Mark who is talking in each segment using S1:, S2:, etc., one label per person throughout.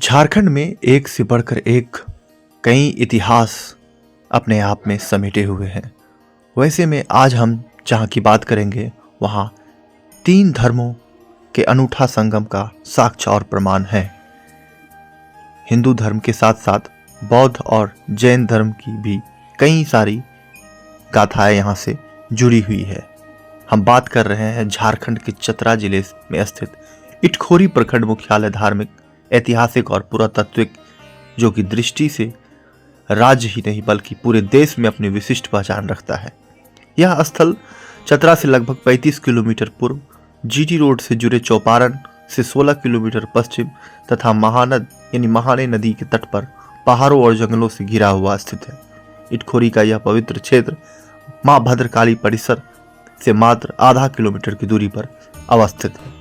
S1: झारखंड में एक से बढ़कर एक कई इतिहास अपने आप में समेटे हुए हैं। वैसे में आज हम जहाँ की बात करेंगे वहाँ तीन धर्मों के अनूठा संगम का साक्ष्य और प्रमाण है। हिंदू धर्म के साथ साथ बौद्ध और जैन धर्म की भी कई सारी गाथाएं यहाँ से जुड़ी हुई है। हम बात कर रहे हैं झारखंड के चतरा जिले में स्थित इटखोरी प्रखंड मुख्यालय धार्मिक, ऐतिहासिक और पुरातात्विक जो कि दृष्टि से राज्य ही नहीं बल्कि पूरे देश में अपनी विशिष्ट पहचान रखता है। यह स्थल चतरा से लगभग 35 किलोमीटर पूर्व, जीटी रोड से जुड़े चौपारण से 16 किलोमीटर पश्चिम तथा महानद यानी महाने नदी के तट पर पहाड़ों और जंगलों से घिरा हुआ स्थित है। इटखोरी का यह पवित्र क्षेत्र मां भद्रकाली परिसर से मात्र आधा किलोमीटर की दूरी पर अवस्थित है।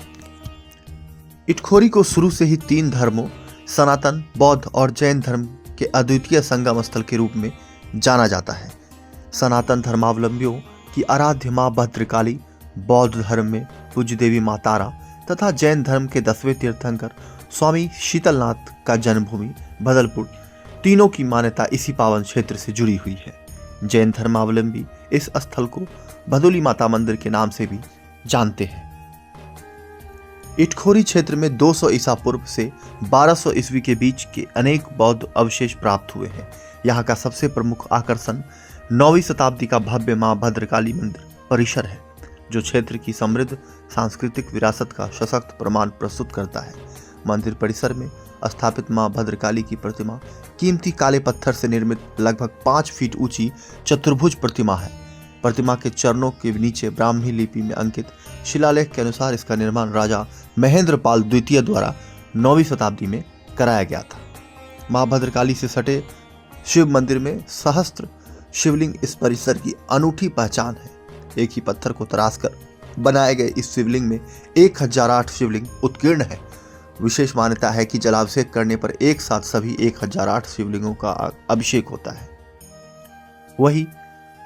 S1: इटखोरी को शुरू से ही तीन धर्मों सनातन, बौद्ध और जैन धर्म के अद्वितीय संगम स्थल के रूप में जाना जाता है। सनातन धर्मावलंबियों की आराध्य मां भद्रकाली, बौद्ध धर्म में पूज्य देवी मां तारा तथा जैन धर्म के 10वें तीर्थंकर स्वामी शीतलनाथ का जन्मभूमि भदलपुर, तीनों की मान्यता इसी पावन क्षेत्र से जुड़ी हुई है। जैन धर्मावलंबी इस स्थल को भदोली माता मंदिर के नाम से भी जानते हैं। इटखोरी क्षेत्र में 200 ईसा पूर्व से 1200 ईस्वी के बीच के अनेक बौद्ध अवशेष प्राप्त हुए हैं। यहाँ का सबसे प्रमुख आकर्षण 9वीं शताब्दी का भव्य मां भद्रकाली मंदिर परिसर है, जो क्षेत्र की समृद्ध सांस्कृतिक विरासत का सशक्त प्रमाण प्रस्तुत करता है। मंदिर परिसर में स्थापित मां भद्रकाली की प्रतिमा कीमती काले पत्थर से निर्मित लगभग 5 फीट ऊंची चतुर्भुज प्रतिमा है। प्रतिमा के चरणों के नीचे ब्राह्मी लिपि में अंकित शिलालेख के अनुसार इसका निर्माण राजा महेंद्र पाल द्वितीय द्वारा 9वीं शताब्दी में कराया गया था। मां भद्रकाली से सटे शिव मंदिर में सहस्त्र शिवलिंग इस परिसर की अनूठी पहचान है। एक ही पत्थर को तराशकर बनाए गए इस शिवलिंग में 1008 शिवलिंग उत्कीर्ण है। विशेष मान्यता है कि जलाभिषेक करने पर एक साथ सभी 1008 शिवलिंगों का अभिषेक होता है। वही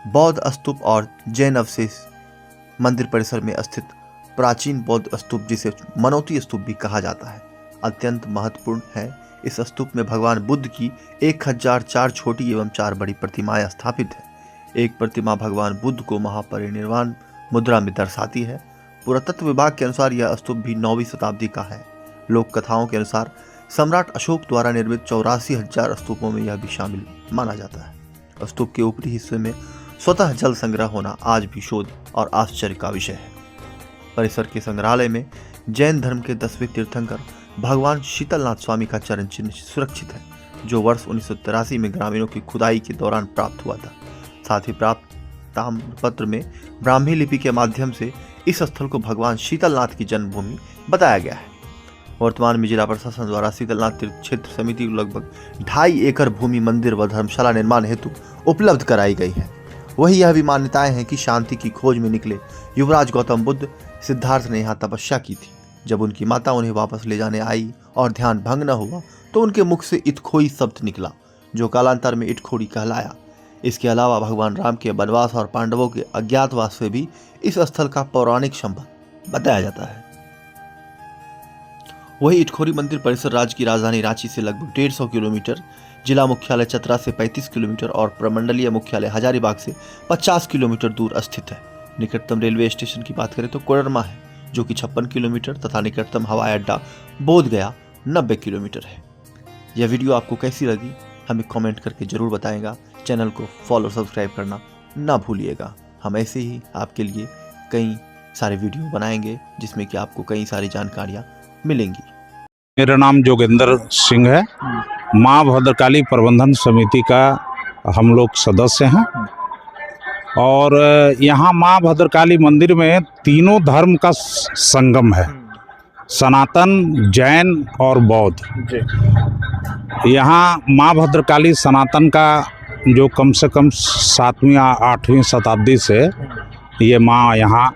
S1: बौद्ध स्तूप और जैन अवशेष मंदिर परिसर में स्थित प्राचीन बौद्ध स्तूप, जिसे मनोती स्तूप भी कहा जाता है, अत्यंत महत्वपूर्ण है। इस स्तूप में भगवान बुद्ध की 1004 छोटी एवं 4 बड़ी प्रतिमाएं स्थापित है। एक प्रतिमा भगवान बुद्ध को महापरिनिर्वाण मुद्रा में दर्शाती है। पुरातत्व विभाग के अनुसार यह स्तूप भी 9वीं शताब्दी का है। लोक कथाओं के अनुसार सम्राट अशोक द्वारा निर्मित 84,000 स्तूपों में यह भी शामिल माना जाता है। स्तूप के ऊपरी हिस्से में स्वतः जल संग्रह होना आज भी शोध और आश्चर्य का विषय है। परिसर के संग्रहालय में जैन धर्म के 10वें तीर्थंकर भगवान शीतलनाथ स्वामी का चरण चिन्ह सुरक्षित है, जो वर्ष 1983 में ग्रामीणों की खुदाई के दौरान प्राप्त हुआ था। साथ ही प्राप्त ताम्रपत्र में ब्राह्मी लिपि के माध्यम से इस स्थल को भगवान शीतलनाथ की जन्मभूमि बताया गया है। वर्तमान में जिला प्रशासन द्वारा शीतलनाथ तीर्थ क्षेत्र समिति को लगभग 2.5 एकड़ भूमि मंदिर व धर्मशाला निर्माण हेतु उपलब्ध कराई गई है। वही यह भी मान्यताएं हैं कि शांति की खोज में निकले युवराज गौतम बुद्ध सिद्धार्थ ने यहाँ तपस्या की थी। जब उनकी माता उन्हें वापस ले जाने आई और ध्यान भंग न हुआ तो उनके मुख से इटखोई शब्द निकला, जो कालांतर में इटखोरी कहलाया। इसके अलावा भगवान राम के वनवास और पांडवों के अज्ञातवास से भी इस स्थल का पौराणिक संबंध बताया जाता है। वही इटखोरी मंदिर परिसर राज्य की राजधानी रांची से लगभग 150 किलोमीटर, जिला मुख्यालय चतरा से 35 किलोमीटर और प्रमंडलीय मुख्यालय हजारीबाग से 50 किलोमीटर दूर स्थित है। निकटतम रेलवे स्टेशन की बात करें तो कोडरमा है, जो कि 56 किलोमीटर तथा निकटतम हवाई अड्डा बोधगया 90 किलोमीटर है। यह वीडियो आपको कैसी लगी हमें कमेंट करके जरूर बताएगा। चैनल को फॉलो सब्सक्राइब करना ना भूलिएगा। हम ऐसे ही आपके लिए कई सारे वीडियो बनाएंगे जिसमें कि आपको कई सारी जानकारियाँ मिलेंगी।
S2: मेरा नाम जोगेंद्र सिंह है। माँ भद्रकाली प्रबंधन समिति का हम लोग सदस्य हैं और यहाँ माँ भद्रकाली मंदिर में तीनों धर्म का संगम है, सनातन, जैन और बौद्ध। यहाँ माँ भद्रकाली सनातन का जो कम से कम 7वीं या 8वीं शताब्दी से ये माँ यहाँ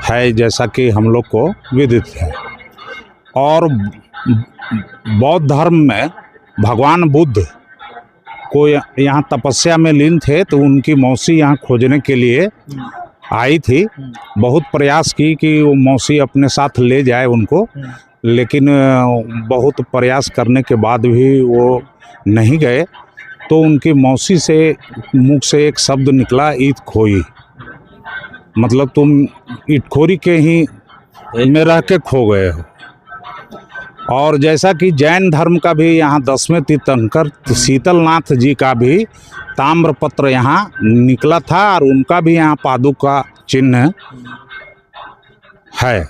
S2: है, जैसा कि हम लोग को विदित है। और बौद्ध धर्म में भगवान बुद्ध को यहाँ तपस्या में लीन थे, तो उनकी मौसी यहाँ खोजने के लिए आई थी। बहुत प्रयास की कि वो मौसी अपने साथ ले जाए उनको, लेकिन बहुत प्रयास करने के बाद भी वो नहीं गए। तो उनकी मौसी से मुख से एक शब्द निकला, ईद खोई, मतलब तुम इटखोरी के ही में रह के खो गए हो। और जैसा कि जैन धर्म का भी यहाँ 10वें तीर्थंकर शीतलनाथ जी का भी ताम्रपत्र यहाँ निकला था और उनका भी यहाँ पादुका चिन्ह है।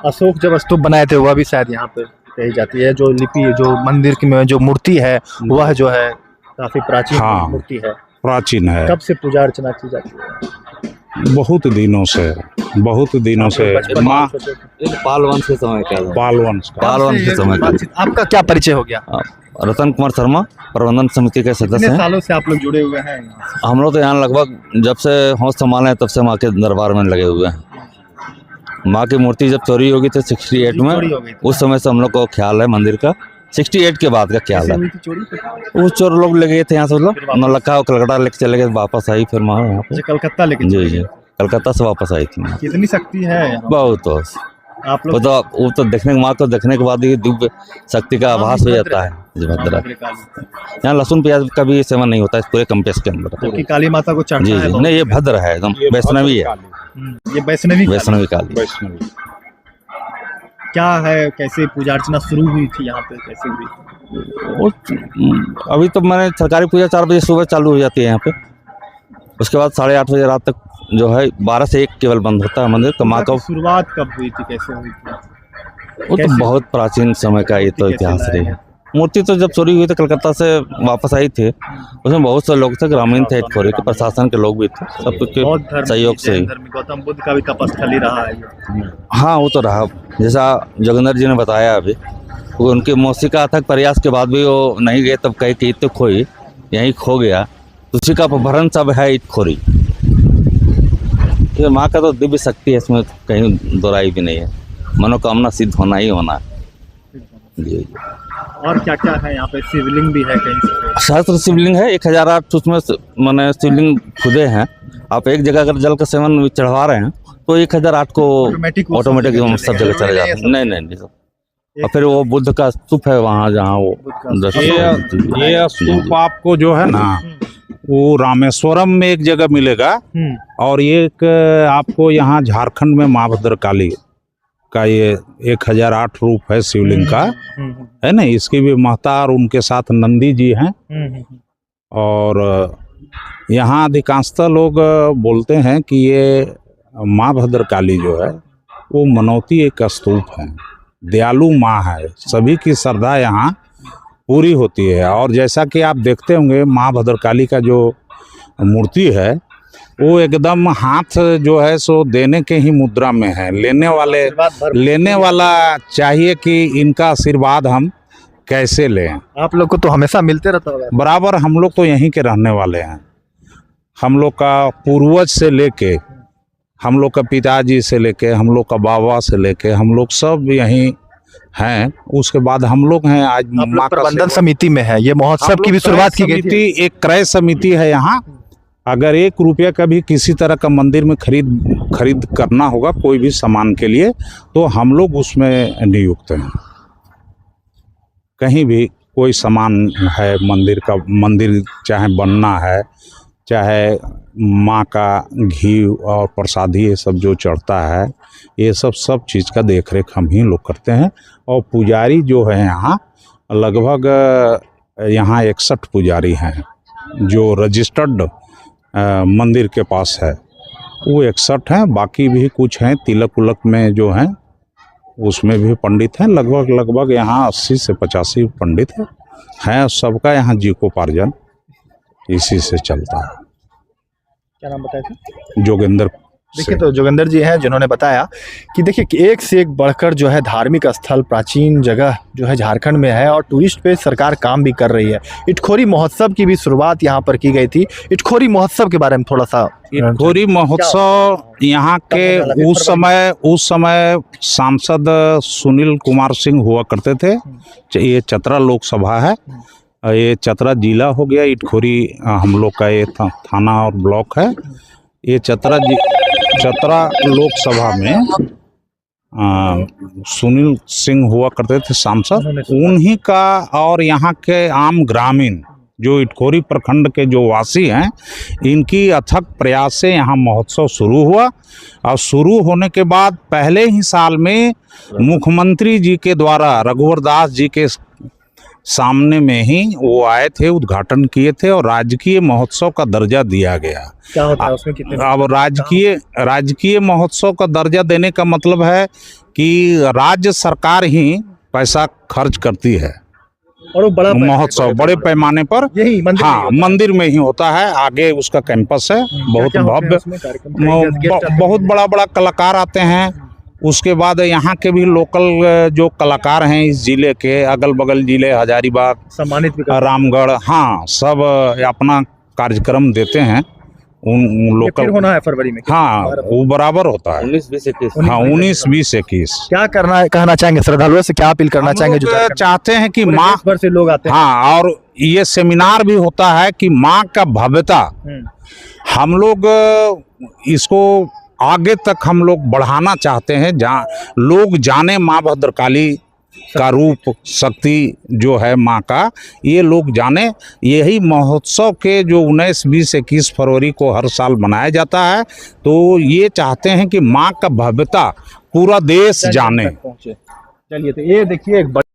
S3: अशोक जब स्तूप बनाए थे वह भी शायद यहाँ पे कही जाती है। जो लिपि, जो मंदिर की में जो मूर्ति है वह जो है काफी प्राचीन
S2: हाँ,
S3: मूर्ति है।
S2: प्राचीन है।
S3: कब से पूजा अर्चना की जाती है?
S2: बहुत दिनों से माँ
S4: पालवंश के समय क्या
S2: पालवंश का
S4: पालवंश के समय का
S3: आपका क्या परिचय हो गया?
S4: रतन कुमार शर्मा प्रबंधन समिति के सदस्य
S3: कितने
S4: हैं।
S3: सालों से आप लोग जुड़े हुए हैं?
S4: हम लोग तो यहाँ लगभग जब से होश संभाले हैं तब से माँ के दरबार में लगे हुए हैं। माँ की मूर्ति जब चोरी हो गई थी 68
S3: चोरी हो गई
S4: में,
S3: थी।
S4: उस समय से हम लोग को ख्याल है मंदिर का। 68 के बाद का ख्याल है। वो चोर लोग ले गए थे यहाँ से, मतलब नौलखा कलकत्ता लेके चले गए, वापस आई फिर माँ यहाँ पे।
S3: कलकत्ता लेके
S4: जी कलकत्ता से वापस आई थी माँ।
S3: कितनी शक्ति है यहाँ?
S4: बहुत
S3: आप
S4: वो
S3: लोग
S4: तो देखने माँ को देखने के बाद ही दिव्य शक्ति का आभास हो जाता है। जी भद्रा यहाँ लहसुन प्याज का भी सेवन नहीं होता है इस पूरे कैंपस के अंदर।
S3: क्योंकि काली माता को चढ़ता
S4: जी
S3: है
S4: जी
S3: बहुत।
S4: नहीं, ये भद्र है एकदम, वैष्णवी है।
S3: ये वैष्णवी
S4: वैष्णवी काली।
S2: वैष्णवी।
S3: क्या है? कैसे पूजा अर्चना शुरू हुई थी यहाँ पे? कैसे हुई?
S4: वो अभी तो मैंने सरकारी पूजा 4 बजे सुबह चालू हो जाती है यहाँ पे। उसके बाद 8:30 बजे रात तक जो है 12 से 1 केवल बंद होता है मंदिर। तो माँ का
S3: शुरुआत कब हुई थी? कैसे हुई थी?
S4: वो तो
S3: कैसे?
S4: बहुत प्राचीन समय का ये तो
S3: कैसे
S4: इतिहास
S3: लाया
S4: रही
S3: है?
S4: है। मूर्ति तो जब चोरी हुई तो कलकत्ता से वापस आई थी, उसमें बहुत से लोग थे, ग्रामीण थे, इटखोरी के प्रशासन के लोग भी थे, सब कुछ
S3: बौद्ध
S4: के
S3: धर्म,
S4: सहयोग से।
S3: जैन धर्म, गौतम बुद्ध का भी तपस्थली रहा है ये।
S4: हाँ वो तो रहा, जैसा जोगिंदर जी ने बताया अभी, वो उनकी मौसी का अथक प्रयास के बाद भी वो नहीं गए, तब कहे कि ईद तो खोई, यहीं खो गया। तो उसी का अपभरण सब है इटखोरी। ये माँ का तो दिव्य शक्ति है, इसमें कहीं दोराई भी नहीं है। मनोकामना सिद्ध होना ही होना है। जी
S3: और क्या क्या है यहाँ पे? शिवलिंग भी है कहीं से?
S4: सहस्त्र शिवलिंग है, 1008 उसमें मैंने शिवलिंग खुदे हैं। आप एक जगह अगर जल का सेवन चढ़वा रहे हैं तो 1008 को
S3: ऑटोमेटिक
S4: सब जगह चले जाते हैं। नहीं। और फिर वो बुद्ध का स्तूप है वहाँ, जहाँ वो
S2: ये स्तूप आपको जो है ना वो रामेश्वरम में एक जगह मिलेगा, और ये एक आपको यहाँ झारखंड में माँ भद्रकाली का ये 1008 रूप है शिवलिंग का, है ना। इसकी भी महत्ता, और उनके साथ नंदी जी हैं। और यहाँ अधिकांशतः लोग बोलते हैं कि ये माँ भद्रकाली जो है वो मनौती एक स्तूप है, दयालु माँ है, सभी की श्रद्धा यहाँ पूरी होती है। और जैसा कि आप देखते होंगे माँ भद्रकाली का जो मूर्ति है वो एकदम हाथ जो है सो देने के ही मुद्रा में है। लेने वाला चाहिए कि इनका आशीर्वाद हम कैसे लें।
S3: आप लोग को तो हमेशा मिलते रहता होगा।
S2: बराबर हम लोग तो यहीं के रहने वाले हैं। हम लोग का पूर्वज से लेके, हम लोग का पिताजी से लेके, हम लोग का बाबा से लेके, हम लोग सब यहीं हैं। उसके बाद हम लोग हैं आज
S3: आप लोग
S2: माँ का
S3: प्रबंधन
S2: सेवा।
S3: समिति में है। ये महोत्सव की भी शुरुआत की गई थी।
S2: एक क्रय समिति है यहाँ। अगर 1 रुपया का भी किसी तरह का मंदिर में खरीद करना होगा कोई भी सामान के लिए, तो हम लोग उसमें नियुक्त हैं। कहीं भी कोई सामान है मंदिर का, मंदिर चाहे बनना है, चाहे माँ का घी और प्रसादी ये सब जो चढ़ता है, ये सब चीज़ का देखरेख हम ही लोग करते हैं। और पुजारी जो है यहाँ लगभग यहाँ 61 पुजारी हैं जो रजिस्टर्ड मंदिर के पास है, वो 61 हैं। बाकी भी कुछ हैं तिलक उलक में जो हैं उसमें भी पंडित हैं। लगभग यहाँ 80 से 85 पंडित हैं। सबका यहाँ जीविकोपार्जन इसी से चलता है।
S3: क्या नाम बताया था?
S2: जोगिंदर।
S3: देखिए तो जोगिंदर जी हैं जिन्होंने बताया कि देखिए कि एक से एक बढ़कर जो है धार्मिक स्थल, प्राचीन जगह जो है झारखंड में है और टूरिस्ट पे सरकार काम भी कर रही है। इटखोरी महोत्सव की भी शुरुआत यहाँ पर की गई थी। इटखोरी महोत्सव के बारे में थोड़ा सा।
S2: इटखोरी महोत्सव यहाँ के उस समय सांसद सुनील कुमार सिंह हुआ करते थे। ये चतरा लोकसभा है, ये चतरा जिला हो गया। इटखोरी हम लोग का ये थाना और ब्लॉक है। ये चतरा लोकसभा में सुनील सिंह हुआ करते थे सांसद, उन्हीं का और यहाँ के आम ग्रामीण जो इटखोरी प्रखंड के जो वासी हैं, इनकी अथक प्रयास से यहाँ महोत्सव शुरू हुआ। और शुरू होने के बाद पहले ही साल में मुख्यमंत्री जी के द्वारा रघुवर दास जी के सामने में ही वो आए थे, उद्घाटन किए थे और राजकीय महोत्सव का दर्जा दिया गया।
S3: क्या होता है उसमें, कितने
S2: अब राजकीय महोत्सव का दर्जा देने का मतलब है कि राज्य सरकार ही पैसा खर्च करती है
S3: और वो बड़ा
S2: महोत्सव बड़े पैमाने पर
S3: यही मंदिर में ही
S2: हाँ
S3: होता है।
S2: मंदिर में ही होता है। आगे उसका कैंपस है, बहुत
S3: क्या-क्या होते हैं
S2: भव्य,
S3: उसमें कार्यक्रम?
S2: बहुत बड़ा बड़ा कलाकार आते हैं। उसके बाद यहाँ के भी लोकल जो कलाकार हैं इस जिले के, अगल बगल जिले हजारीबाग,
S3: सम्मानित भी करते
S2: रामगढ़, हाँ सब अपना कार्यक्रम देते हैं। उन
S3: हैं। ये
S2: लोकल
S3: फिर होना है फरवरी में?
S2: हाँ वो बराबर होता है।
S4: 19, 20, 21
S2: हाँ 19, 20, 21।
S3: क्या कहना चाहेंगे श्रद्धालुओं से, क्या अपील करना चाहेंगे जो झारखंड
S2: चाहते हैं कि
S3: पूरे
S2: माँ,
S3: देश भर से लोग आते हैं?
S2: हाँ और ये सेमिनार भी होता है कि माँ का भव्यता हम लोग इसको आगे तक हम लोग बढ़ाना चाहते हैं, जहाँ लोग जाने माँ भद्रकाली का रूप, शक्ति जो है माँ का, ये लोग जाने। यही महोत्सव के जो 19, 20, 21 फरवरी को हर साल मनाया जाता है, तो ये चाहते हैं कि माँ का भव्यता पूरा देश जाने।
S3: चलिए, तो ये देखिए एक